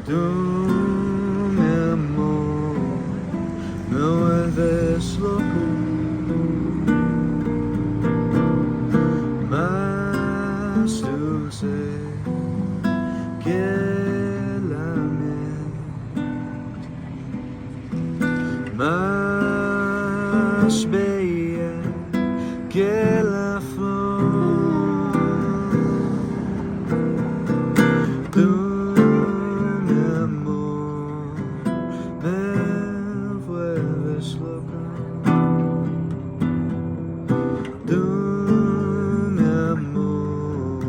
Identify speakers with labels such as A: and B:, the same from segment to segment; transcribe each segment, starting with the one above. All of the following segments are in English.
A: Tú, mi amor, me vuelves loco. Más dulce que la miel, más bella que la flor. Tú, mi amor, me vuelves loca. Tú, mi amor,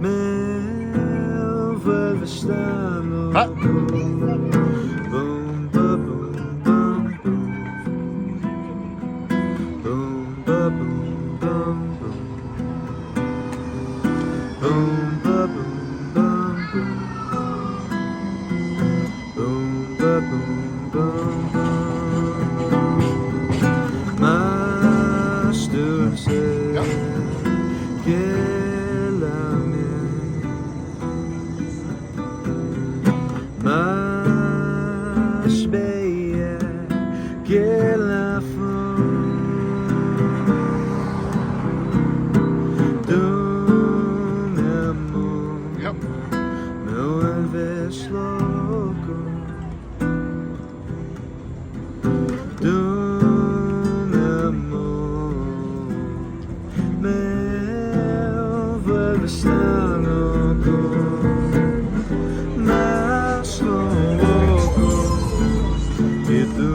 A: me vuelves tan loco. Boom, ba, boom, bum, boom. Boom, ba, boom, bum, boom. Boom, ba, boom, bum, boom. Boom, ba, boom, bum, bum. Más dulce que la miel, más bella que la flor. Tú, mi amor, me vuelves loco. Tú, mi amor, me vuelves tan loco. Más loco que tú.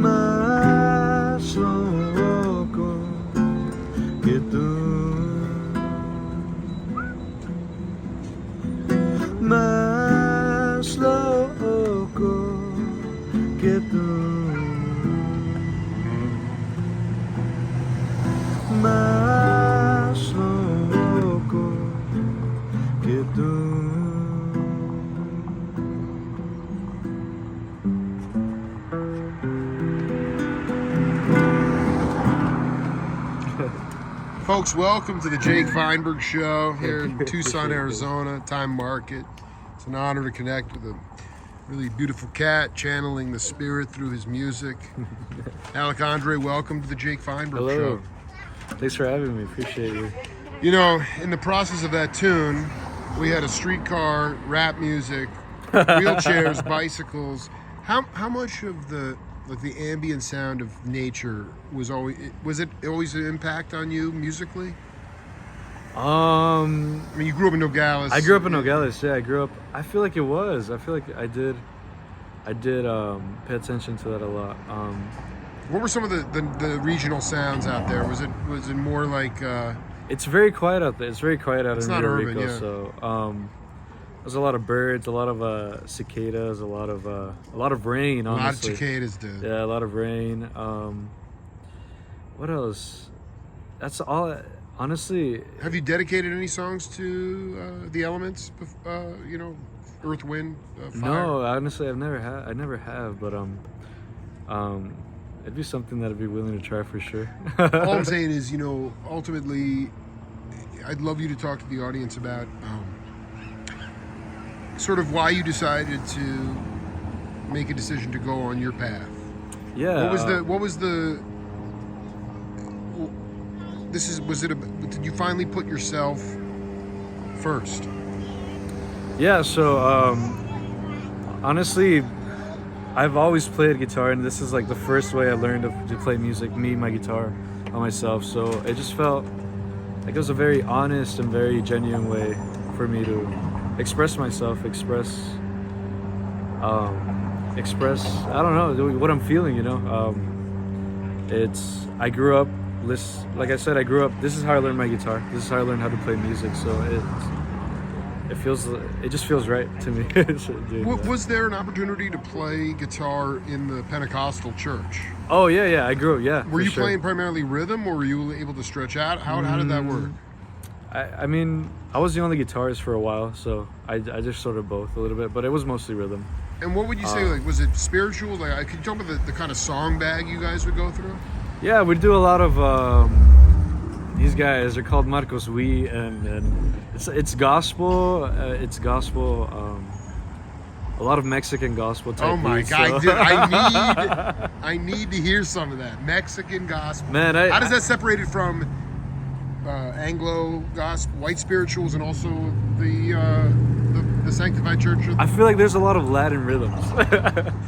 A: Más loco que tú. Más loco que tú. Más loco que tú.
B: Folks, welcome to the Jake Feinberg Show here in Tucson, Arizona, Time Market. It's an honor to connect with a really beautiful cat channeling the spirit through his music. Alec, welcome to the Jake Feinberg
A: Hello.
B: Show.
A: Thanks for having me. Appreciate you.
B: You know, in the process of that tune, we had a streetcar, rap music, wheelchairs, bicycles. How much of the ambient sound of nature was it always an impact on you musically? I mean, you grew up in Nogales.
A: I grew up in Nogales. Yeah, I feel like it was. I feel like I did pay attention to that a lot.
B: What were some of the regional sounds out there? Was it more like?
A: It's very quiet out there. It's very quiet out in
B: not
A: Rio
B: urban,
A: Rico.
B: yeah.
A: So there's a lot of birds, a lot of cicadas, a lot of rain. Honestly,
B: A lot of cicadas, dude.
A: Yeah, a lot of rain. What else? That's all. Honestly,
B: Have you dedicated any songs to the elements? You know, earth, wind, fire.
A: no. Honestly, I never have. But it'd be something that I'd be willing to try for sure.
B: All I'm saying is, you know, ultimately, I'd love you to talk to the audience about sort of why you decided to make a decision to go on your path.
A: Yeah.
B: What was the? Did you finally put yourself first?
A: Yeah. So honestly, I've always played guitar, and this is like the first way I learned to play music. Me, my guitar, on myself. So it just felt like it was a very honest and very genuine way for me to express myself, express I don't know what I'm feeling, you know. I grew up, like I said, this is how I learned my guitar, this is how I learned how to play music, so it just feels right to me.
B: Was there an opportunity to play guitar in the Pentecostal church?
A: Oh yeah, I grew up, yeah.
B: Were you playing primarily rhythm, or were you able to stretch out? How did that work?
A: I mean, I was the only guitarist for a while, so I just sort of both a little bit, but it was mostly rhythm.
B: And what would you say, like, was it spiritual? Like, could you talk about the kind of song bag you guys would go through?
A: Yeah, we do a lot of these guys are called Marcos We, and it's gospel. It's gospel. A lot of Mexican gospel type.
B: Oh my
A: beats,
B: God,
A: so.
B: dude, I need to hear some of that Mexican gospel.
A: Man,
B: how does that separate it from Anglo gospel, white spirituals, and also the sanctified church?
A: I feel like there's a lot of Latin rhythms.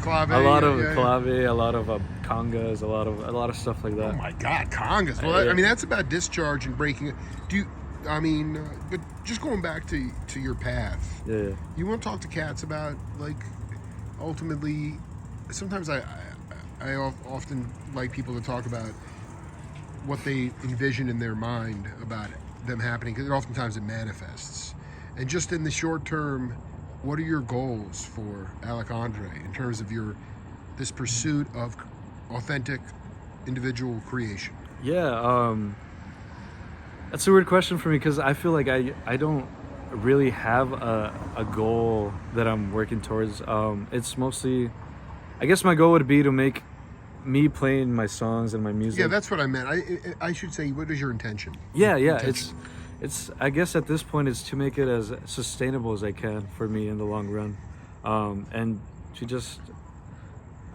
B: Clave,
A: a lot of clave, a lot of congas, a lot of stuff like that.
B: Oh my God, congas. Well, I mean, that's about discharge and breaking. But just going back to your path.
A: Yeah.
B: You want to talk to cats about, like, ultimately, sometimes I often like people to talk about what they envision in their mind about them happening, because oftentimes it manifests. And just in the short term, what are your goals for Alec Andre in terms of this pursuit of authentic individual creation?
A: Yeah, that's a weird question for me, because I feel like I don't really have a goal that I'm working towards. It's mostly, I guess my goal would be to make me playing my songs and my music.
B: Yeah, that's what I meant. I should say, what is your intention?
A: Yeah,
B: Intention.
A: it's I guess at this point it's to make it as sustainable as I can for me in the long run, and to just,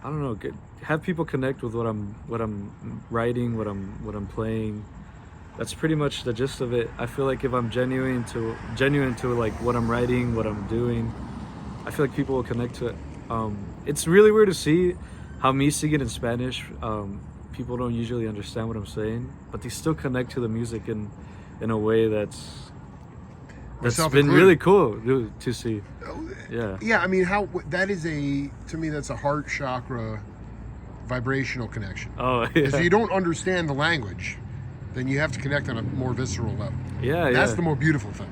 A: I don't know, have people connect with what I'm writing, what I'm playing. That's pretty much the gist of it. I feel like if I'm genuine to like what I'm writing, what I'm doing, I feel like people will connect to it. It's really weird to see how me singing in Spanish, people don't usually understand what I'm saying, but they still connect to the music in a way that's been really cool to see. Yeah.
B: Yeah, I mean, that is to me, that's a heart chakra vibrational connection.
A: Oh, yeah.
B: If you don't understand the language, then you have to connect on a more visceral level.
A: Yeah,
B: That's the more beautiful thing.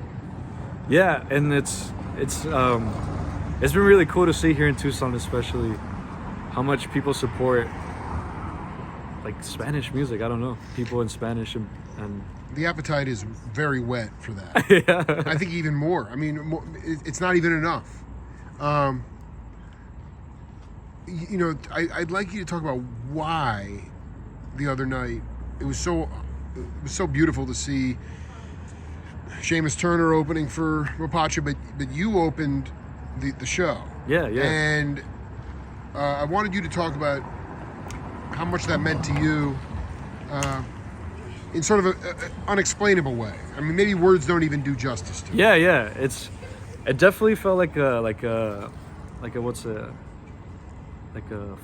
A: Yeah, and it's been really cool to see here in Tucson, especially how much people support like Spanish music. I don't know, people in Spanish and
B: the appetite is very wet for that.
A: yeah.
B: I think even more. I mean, it's not even enough. I'd like you to talk about why the other night it was so beautiful to see Seamus Turner opening for Mapache, but you opened the show.
A: Yeah.
B: And I wanted you to talk about how much that meant to you in sort of an unexplainable way. I mean, maybe words don't even do justice to it.
A: Yeah. It definitely felt like a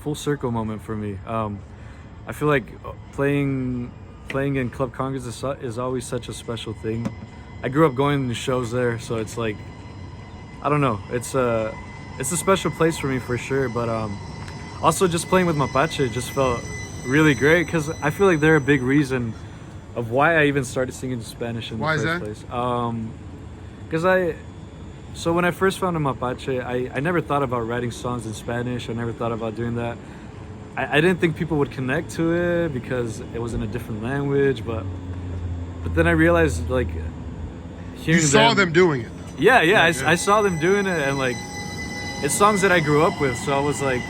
A: full circle moment for me. I feel like playing in Club Congress is always such a special thing. I grew up going to shows there, so it's like, I don't know, it's a special place for me for sure. But also just playing with Mapache just felt really great, because I feel like they're a big reason of why I even started singing Spanish in the first place. Because so when I first found Mapache, I never thought about writing songs in Spanish. I never thought about doing that. I didn't think people would connect to it because it was in a different language, but then I realized, like, hearing
B: you saw them doing it.
A: Yeah. I saw them doing it, and like, it's songs that I grew up with, so I was like,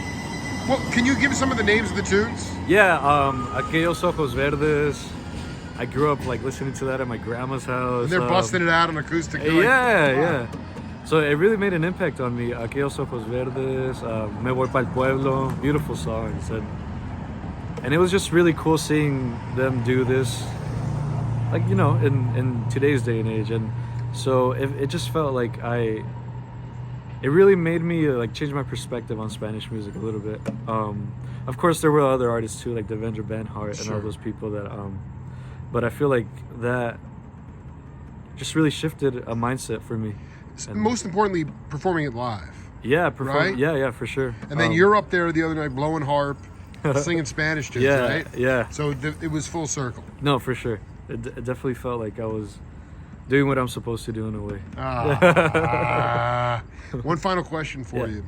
B: well, can you give some of the names of the tunes?
A: yeah, Aquellos Ojos Verdes. I grew up like listening to that at my grandma's house.
B: And they're busting it out on acoustic.
A: Yeah. So it really made an impact on me. Aquellos Ojos Verdes, Me Voy Pa'l Pueblo, beautiful songs. And it was just really cool seeing them do this, like, you know, in today's day and age. And so it just felt like it really made me like change my perspective on Spanish music a little bit. Of course, there were other artists too, like Devendra Banhart and all those people that, but I feel like that just really shifted a mindset for me. And
B: most importantly, performing it live.
A: Yeah,
B: right?
A: Yeah, for sure.
B: And then you're up there the other night blowing harp, singing Spanish tunes, right?
A: Yeah.
B: So it was full circle.
A: No, for sure. It definitely felt like I was doing what I'm supposed to do in a way.
B: One final question for you.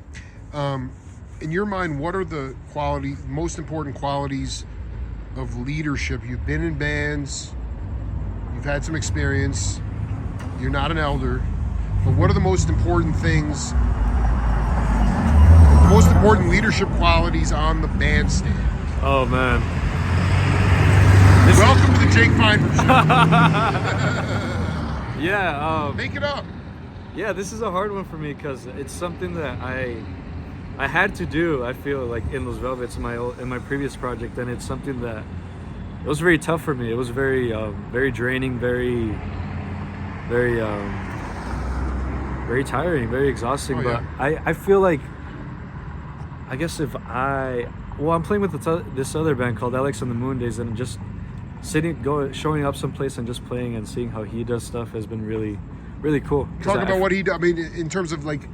B: In your mind, what are the most important qualities of leadership? You've been in bands, you've had some experience, you're not an elder, but what are the most important things, the most important leadership qualities on the bandstand?
A: Oh man.
B: Welcome to the Jake Feinberg show.
A: Yeah,
B: Make it up.
A: yeah. This is a hard one for me because it's something that I had to do. I feel like in Los Velvets in my previous project, and it's something that it was very tough for me. It was very draining, very very tiring, very exhausting.
B: Oh,
A: But
B: yeah.
A: I feel like I guess I'm playing with this other band called Alec and the Moon Days, and just showing up someplace and just playing and seeing how he does stuff has been really cool. 'Cause
B: Talk about what he does. I mean, in terms of like,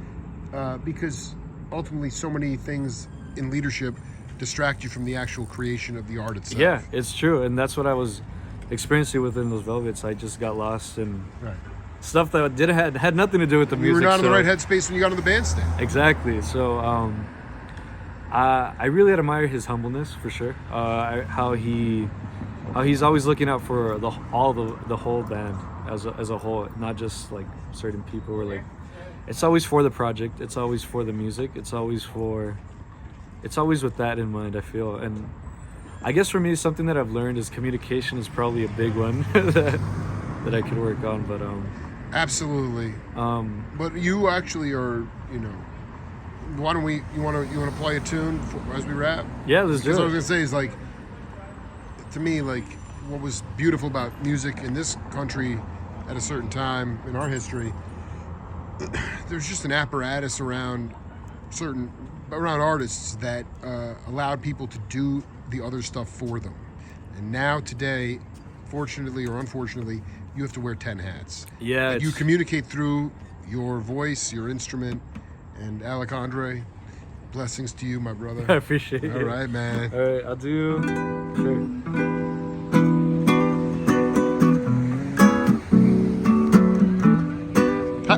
B: because ultimately so many things in leadership distract you from the actual creation of the art itself.
A: Yeah, it's true, and that's what I was experiencing within those Velvets. I just got lost in
B: Right.
A: stuff that had nothing to do with the
B: You
A: music.
B: were not in the
A: so-
B: right headspace when you got on the bandstand.
A: Exactly. So I really admire his humbleness for sure. How he's always looking out for the whole band as a whole, not just like certain people. Or like, it's always for the project. It's always for the music. It's always with that in mind. I feel, and I guess for me, something that I've learned is communication is probably a big one that I could work on. But
B: Absolutely. But you actually are, you know. Why don't we? You want to play a tune as we wrap?
A: yeah, let's do
B: Because I was
A: it.
B: gonna say is like, to me, like what was beautiful about music in this country at a certain time in our history, there's just an apparatus around artists that allowed people to do the other stuff for them. And now today, fortunately or unfortunately, you have to wear 10 hats.
A: Yeah,
B: And you
A: it's-
B: communicate through your voice, your instrument, and Alec Andre. Blessings to you, my brother.
A: I appreciate it.
B: All right, man.
A: All right, I'll do. Sure.
B: Ha.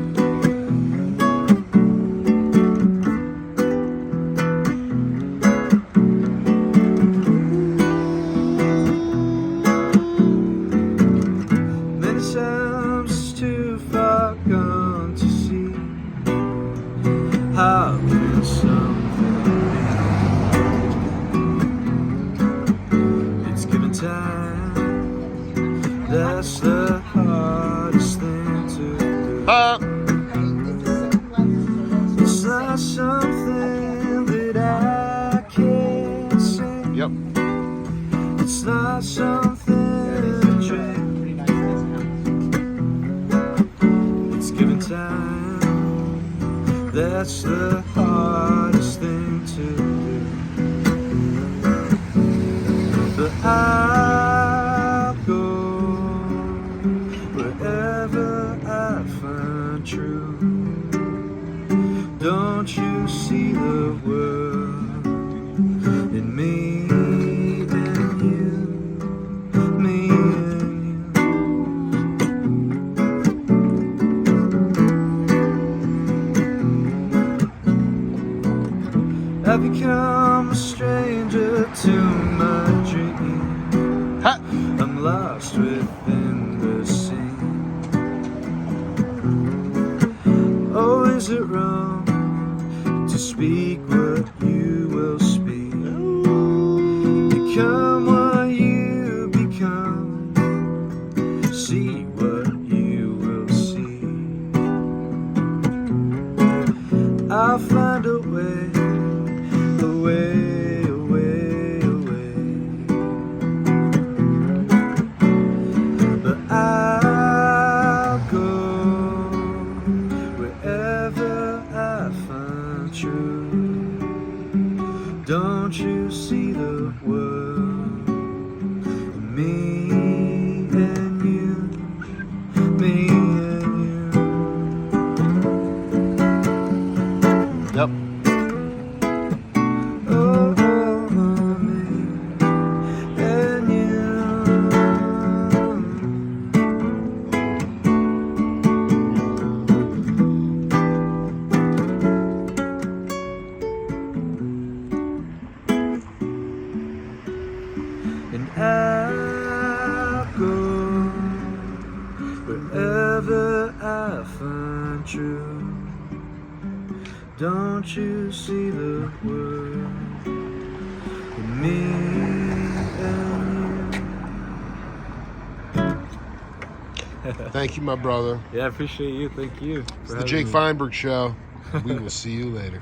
A: Many times too far gone to see how can something be? It's given time. That's the hardest thing to do. It's not something that I can say.
B: Yep.
A: It's not something to dream. It's given time. That's the hardest thing to do. But I'll go wherever I find true. Don't you see the world in me and you, me and you. I've become a stranger to my dream.
B: Ha.
A: I'm lost within the scene. Oh, is it wrong to speak what you will speak? Become what you become. See what you will see. I'll find a way, a way, a way, a way. But I'll go wherever I find true. Don't you see the world in me and you, me and you?
B: Yep.
A: Oh, me and you. And I'll go wherever I find true. Don't you see the world in me and you?
B: Thank you, my brother.
A: Yeah, I appreciate you. Thank you.
B: It's the Jake Feinberg Show. We will see you later.